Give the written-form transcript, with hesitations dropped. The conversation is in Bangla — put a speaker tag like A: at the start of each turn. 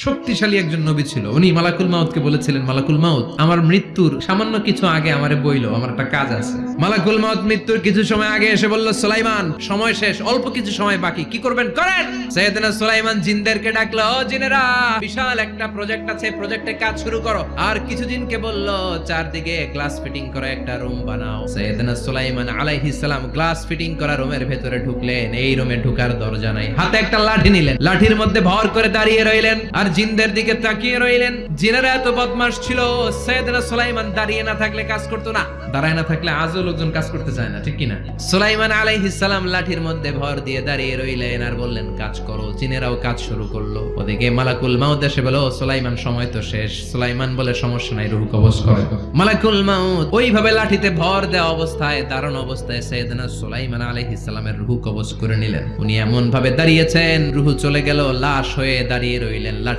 A: শক্তিশালী একজন নবী ছিল। উনি মালাকুল মাউতকে বলেছিলেন, মালাকুল মাউত, আমার মৃত্যুর সামান্য কিছু আগে আমারে বইলো, আমার একটা কাজ আছে। মালাকুল মাউত মৃত্যুর কিছু সময় আগে এসে বলল, সুলাইমান, সময় শেষ, অল্প কিছু সময় বাকি, কি করবেন করেন। সাইয়েদনা সুলাইমান জিনদেরকে ডাকলো, ও জিনেরা, বিশাল একটা প্রজেক্ট আছে, প্রজেক্টে কাজ শুরু করো। আর কিছু জিনকে বলল, চারদিকে গ্লাস ফিটিং করা একটা রুম বানাও। সাইয়েদনা সুলাইমান আলাইহিস সালাম গ্লাস ফিটিং করা রুমের ভেতরে ঢুকলেন। এই রুমে ঢুকার দরজা নাই, হাতে একটা লাঠি নিলেন, লাঠির মধ্যে ভর করে দাঁড়িয়ে রইলেন আর জিনদের দিকে তাকিয়ে রইলেন। জিনেরা এত বদমাশ ছিল, সাইয়েদনা সুলাইমান দাঁড়িয়ে না থাকলে কাজ করতো না, দাঁড়ায় না থাকলে আজও লোকজন কাজ করতে চায় না, ঠিক কিনা? সুলাইমান আলাইহিস সালাম লাঠির মধ্যে ভর দিয়ে দাঁড়িয়ে রইলেন আর বললেন, কাজ করো। জিনেরাও কাজ শুরু করলো। ওদিকে মালাকুল মাউত এসে বলল, সুলাইমান, সময় তো শেষ। সুলাইমান বলে, সমস্যা নাই, রূহ কবজ করো। মালাকুল মাউত ওইভাবে লাঠিতে ভর দেওয়া অবস্থায়, দাঁড়ানো অবস্থায় সাইয়েদনা সুলাইমান আলাইহিস সালামের রূহ কবজ করে নিলেন। উনি এমন ভাবে দাঁড়িয়েছেন, রূহ চলে গেল, লাশ হয়ে দাঁড়িয়ে রইলেন। লাঠি